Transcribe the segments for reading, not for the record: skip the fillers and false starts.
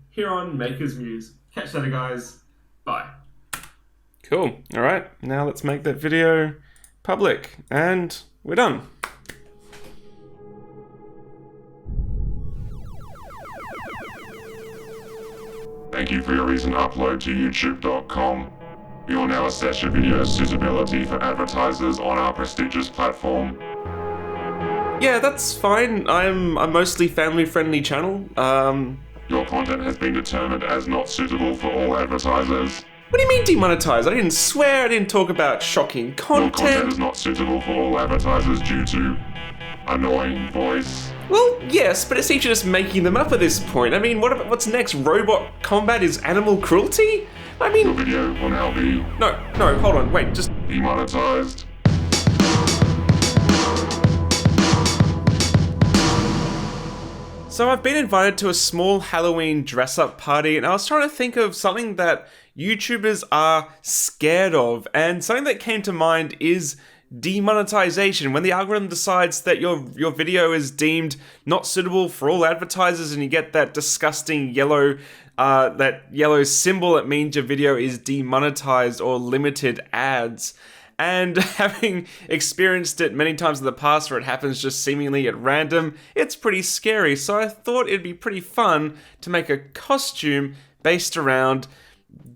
here on Maker's Muse. Catch you later, guys. Bye. Cool. All right, now let's make that video public, and we're done. Thank you for your recent upload to youtube.com. We will now assess your video's suitability for advertisers on our prestigious platform. Yeah, that's fine. I'm a mostly family-friendly channel. Your content has been determined as not suitable for all advertisers. What do you mean demonetized? I didn't swear, I didn't talk about shocking Your content content. is not suitable for all advertisers due to annoying voice. Well, yes, but it seems you're just making them up at this point. I mean, what's next? Robot combat is animal cruelty? I Your mean, video will now be no, hold on, wait, just... demonetized. So I've been invited to a small Halloween dress-up party, and I was trying to think of something that YouTubers are scared of, and something that came to mind is demonetization. When the algorithm decides that your video is deemed not suitable for all advertisers, and you get that disgusting yellow symbol that means your video is demonetized or limited ads. And having experienced it many times in the past where it happens just seemingly at random, it's pretty scary. So I thought it'd be pretty fun to make a costume based around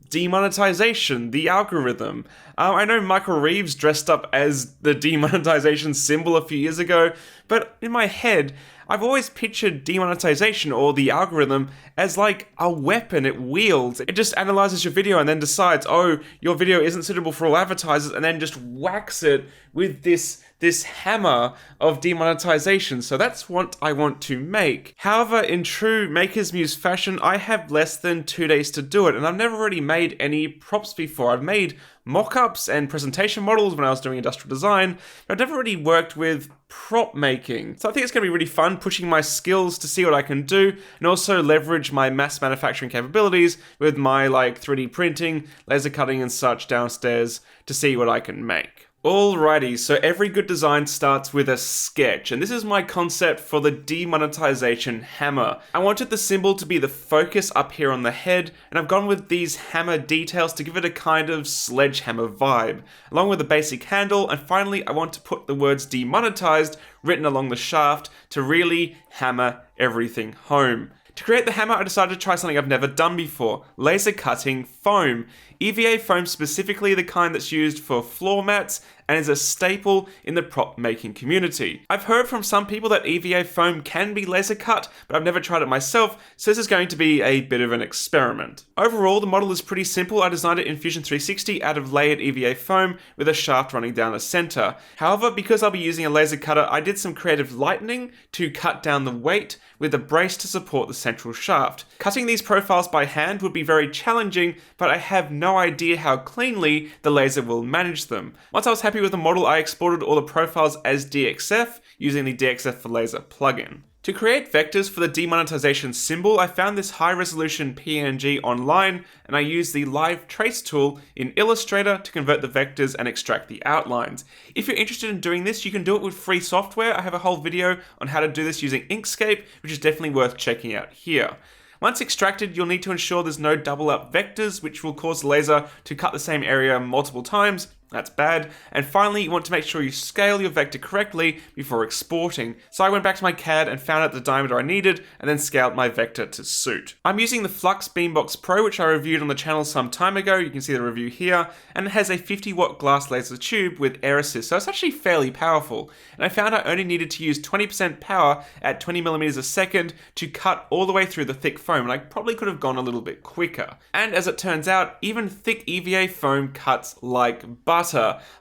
demonetization, the algorithm. I know Michael Reeves dressed up as the demonetization symbol a few years ago, but in my head, I've always pictured demonetization or the algorithm as like a weapon it wields. It just analyzes your video and then decides, oh, your video isn't suitable for all advertisers, and then just whacks it with this hammer of demonetization. So that's what I want to make. However, in true Maker's Muse fashion, I have less than 2 days to do it, and I've never really made any props before. I've made mock-ups and presentation models when I was doing industrial design, but I've never really worked with prop making. So I think it's going to be really fun pushing my skills to see what I can do, and also leverage my mass manufacturing capabilities with my 3D printing, laser cutting and such downstairs to see what I can make. Alrighty, so every good design starts with a sketch, and this is my concept for the demonetization hammer. I wanted the symbol to be the focus up here on the head, and I've gone with these hammer details to give it a kind of sledgehammer vibe, along with a basic handle, and finally I want to put the words demonetized written along the shaft to really hammer everything home. To create the hammer, I decided to try something I've never done before, laser cutting foam. EVA foam, specifically the kind that's used for floor mats and is a staple in the prop making community. I've heard from some people that EVA foam can be laser cut, but I've never tried it myself, so this is going to be a bit of an experiment. Overall, the model is pretty simple. I designed it in Fusion 360 out of layered EVA foam with a shaft running down the center. However, because I'll be using a laser cutter, I did some creative lightening to cut down the weight with a brace to support the central shaft. Cutting these profiles by hand would be very challenging, but I have no idea how cleanly the laser will manage them. Once I was happy with the model, I exported all the profiles as DXF using the DXF for Laser plugin. To create vectors for the demonetization symbol, I found this high-resolution PNG online, and I used the Live Trace tool in Illustrator to convert the vectors and extract the outlines. If you're interested in doing this, you can do it with free software. I have a whole video on how to do this using Inkscape, which is definitely worth checking out here. Once extracted, you'll need to ensure there's no double up vectors, which will cause the laser to cut the same area multiple times. That's bad. And finally, you want to make sure you scale your vector correctly before exporting. So I went back to my CAD and found out the diameter I needed, and then scaled my vector to suit. I'm using the Flux Beambox Pro, which I reviewed on the channel some time ago. You can see the review here, and it has a 50-watt glass laser tube with air assist, so it's actually fairly powerful. And I found I only needed to use 20% power at 20 millimeters a second to cut all the way through the thick foam, and I probably could have gone a little bit quicker. And as it turns out, even thick EVA foam cuts like butter.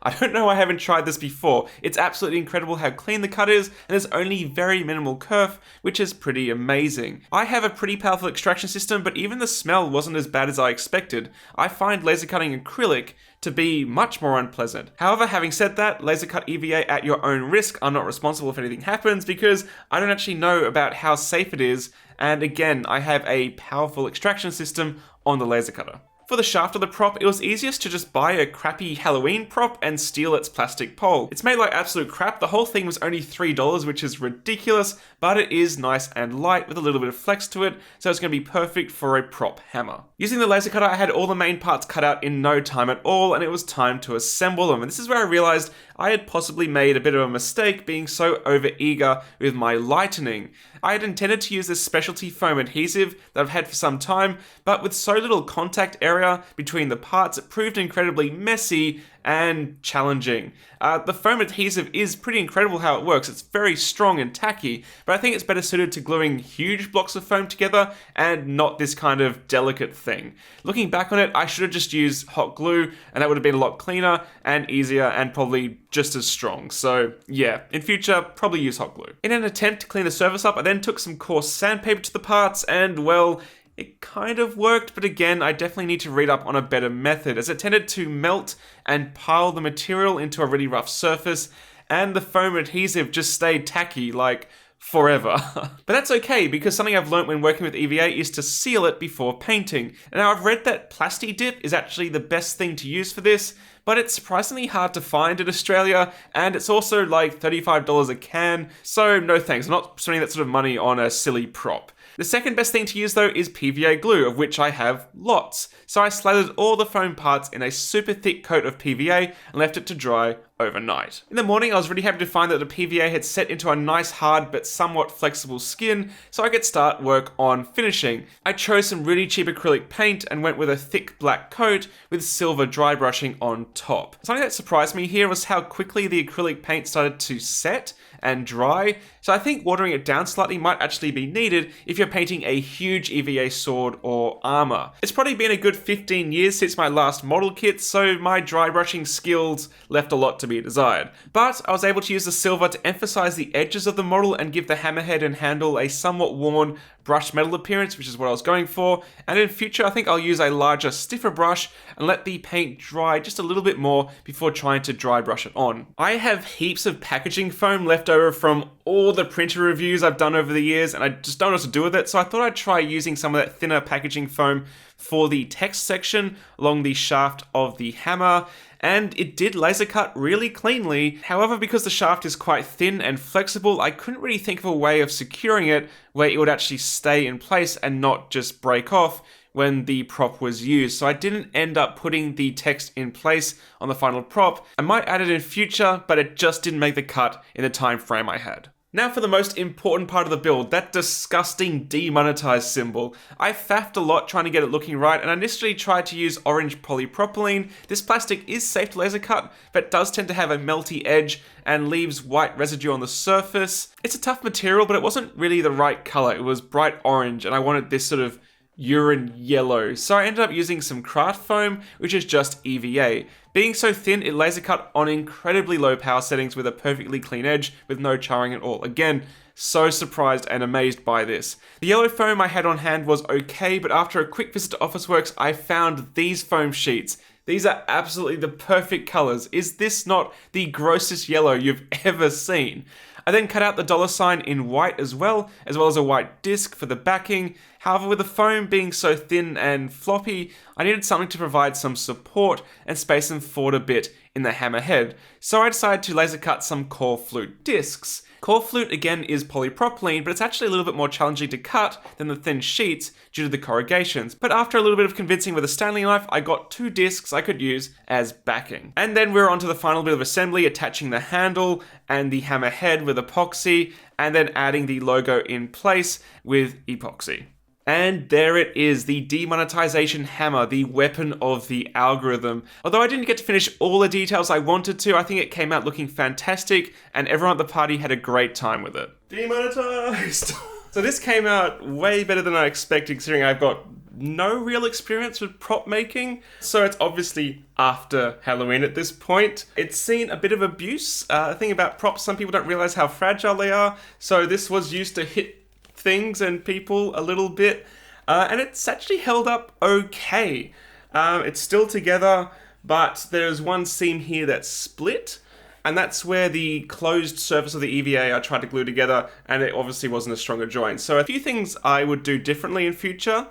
I don't know, I haven't tried this before. It's absolutely incredible how clean the cut is, and there's only very minimal kerf, which is pretty amazing. I have a pretty powerful extraction system, but even the smell wasn't as bad as I expected. I find laser cutting acrylic to be much more unpleasant. However, having said that, laser cut EVA at your own risk. I'm not responsible if anything happens because I don't actually know about how safe it is, and again, I have a powerful extraction system on the laser cutter. For the shaft of the prop, it was easiest to just buy a crappy Halloween prop and steal its plastic pole. It's made like absolute crap. The whole thing was only $3, which is ridiculous, but it is nice and light with a little bit of flex to it, so it's going to be perfect for a prop hammer. Using the laser cutter, I had all the main parts cut out in no time at all, and it was time to assemble them. And this is where I realized I had possibly made a bit of a mistake being so overeager with my lightening. I had intended to use this specialty foam adhesive that I've had for some time, but with so little contact area between the parts, it proved incredibly messy and challenging. The foam adhesive is pretty incredible how it works. It's very strong and tacky, but I think it's better suited to gluing huge blocks of foam together and not this kind of delicate thing. Looking back on it, I should have just used hot glue, and that would have been a lot cleaner and easier and probably just as strong. So yeah, in future, probably use hot glue. In an attempt to clean the surface up, I then took some coarse sandpaper to the parts, and well, it kind of worked, but again, I definitely need to read up on a better method, as it tended to melt and pile the material into a really rough surface, and the foam adhesive just stayed tacky, like, forever. But that's okay, because something I've learnt when working with EVA is to seal it before painting. And now I've read that Plasti Dip is actually the best thing to use for this, but it's surprisingly hard to find in Australia, and it's also like $35 a can, so no thanks, I'm not spending that sort of money on a silly prop. The second best thing to use though is PVA glue, of which I have lots. So I slathered all the foam parts in a super thick coat of PVA and left it to dry overnight. In the morning, I was really happy to find that the PVA had set into a nice hard but somewhat flexible skin, so I could start work on finishing. I chose some really cheap acrylic paint and went with a thick black coat with silver dry brushing on top. Something that surprised me here was how quickly the acrylic paint started to set and dry, so I think watering it down slightly might actually be needed if you're painting a huge EVA sword or armor. It's probably been a good 15 years since my last model kit, so my dry brushing skills left a lot to be desired. But I was able to use the silver to emphasize the edges of the model and give the hammerhead and handle a somewhat worn brushed metal appearance, which is what I was going for, and in future I think I'll use a larger, stiffer brush and let the paint dry just a little bit more before trying to dry brush it on. I have heaps of packaging foam left over from all the printer reviews I've done over the years, and I just don't know what to do with it, so I thought I'd try using some of that thinner packaging foam for the text section along the shaft of the hammer, and it did laser cut really cleanly. However, because the shaft is quite thin and flexible, I couldn't really think of a way of securing it where it would actually stay in place and not just break off when the prop was used. So I didn't end up putting the text in place on the final prop. I might add it in future, but it just didn't make the cut in the time frame I had. Now for the most important part of the build, that disgusting demonetized symbol. I faffed a lot trying to get it looking right, and I initially tried to use orange polypropylene. This plastic is safe to laser cut, but does tend to have a melty edge and leaves white residue on the surface. It's a tough material, but it wasn't really the right color. It was bright orange, and I wanted this sort of urine yellow. So I ended up using some craft foam, which is just EVA. Being so thin, it laser cut on incredibly low power settings with a perfectly clean edge with no charring at all. Again, so surprised and amazed by this. The yellow foam I had on hand was okay, but after a quick visit to Officeworks, I found these foam sheets. These are absolutely the perfect colors. Is this not the grossest yellow you've ever seen? I then cut out the $sign in white as well as a white disc for the backing. However, with the foam being so thin and floppy, I needed something to provide some support and space them forward a bit in the hammerhead. So I decided to laser cut some core flute discs. Core flute again is polypropylene, but it's actually a little bit more challenging to cut than the thin sheets due to the corrugations. But after a little bit of convincing with a Stanley knife, I got 2 discs I could use as backing. And then we're on to the final bit of assembly, attaching the handle and the hammerhead with epoxy, and then adding the logo in place with epoxy. And there it is, the demonetization hammer, the weapon of the algorithm. Although I didn't get to finish all the details I wanted to, I think it came out looking fantastic, and everyone at the party had a great time with it. Demonetized! So this came out way better than I expected, considering I've got no real experience with prop making. So it's obviously after Halloween at this point. It's seen a bit of abuse. The thing about props, some people don't realize how fragile they are. So this was used to hit things and people a little bit, and it's actually held up okay. It's still together, but there's one seam here that's split, and that's where the closed surface of the EVA I tried to glue together, and it obviously wasn't a stronger joint. So a few things I would do differently in future.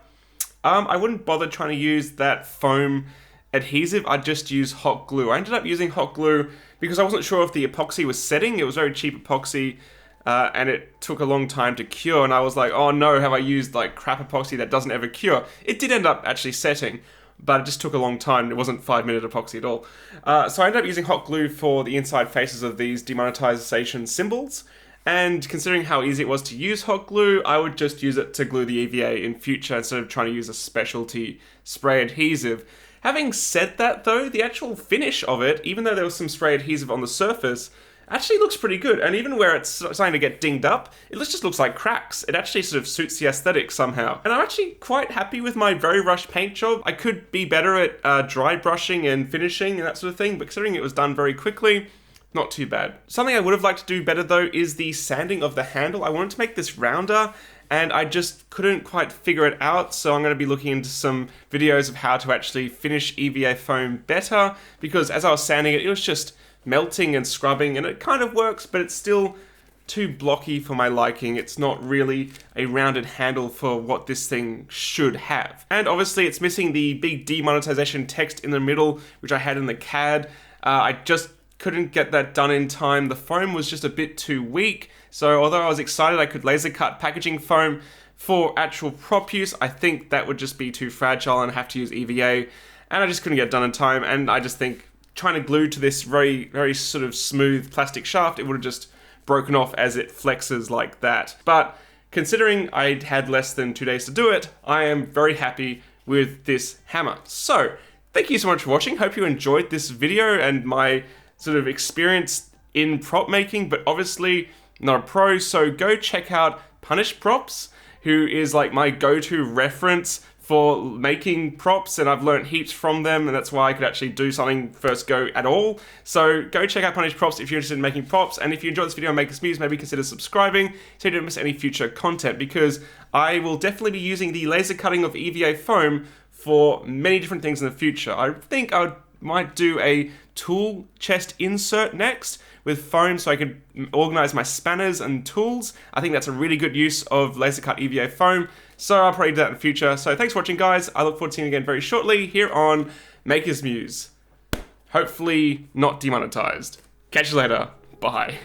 I wouldn't bother trying to use that foam adhesive. I'd just use hot glue. I ended up using hot glue because I wasn't sure if the epoxy was setting. It was very cheap epoxy, and it took a long time to cure, and I was like, oh no, have I used like crap epoxy that doesn't ever cure? It did end up actually setting, but it just took a long time. It wasn't 5-minute epoxy at all. So I ended up using hot glue for the inside faces of these demonetization symbols, and considering how easy it was to use hot glue, I would just use it to glue the EVA in future instead of trying to use a specialty spray adhesive. Having said that though, the actual finish of it, even though there was some spray adhesive on the surface, actually looks pretty good. And even where it's starting to get dinged up, it just looks like cracks. It actually sort of suits the aesthetic somehow. And I'm actually quite happy with my very rushed paint job. I could be better at dry brushing and finishing and that sort of thing, but considering it was done very quickly, not too bad. Something I would have liked to do better though is the sanding of the handle. I wanted to make this rounder, and I just couldn't quite figure it out, so I'm going to be looking into some videos of how to actually finish EVA foam better, because as I was sanding it, it was just melting and scrubbing, and it kind of works, but it's still too blocky for my liking. It's not really a rounded handle for what this thing should have. And obviously it's missing the big demonetization text in the middle, which I had in the CAD. I just couldn't get that done in time. The foam was just a bit too weak, so although I was excited I could laser cut packaging foam for actual prop use, I think that would just be too fragile and have to use EVA, and I just couldn't get it done in time. And I just think trying to glue to this very, very sort of smooth plastic shaft, it would have just broken off as it flexes like that. But considering I had less than 2 days to do it, I am very happy with this hammer. So, thank you so much for watching. Hope you enjoyed this video and my sort of experience in prop making, but obviously not a pro, so go check out Punish Props, who is like my go-to reference for making props, and I've learn't heaps from them, and that's why I could actually do something first go at all. So go check out Punish Props if you're interested in making props, and if you enjoyed this video and make us muse, maybe consider subscribing so you don't miss any future content, because I will definitely be using the laser cutting of EVA foam for many different things in the future. I think might do a tool chest insert next with foam so I could organize my spanners and tools. I think that's a really good use of laser cut EVA foam, so I'll probably do that in the future. So thanks for watching, guys. I look forward to seeing you again very shortly here on Maker's Muse. Hopefully not demonetized. Catch you later. Bye.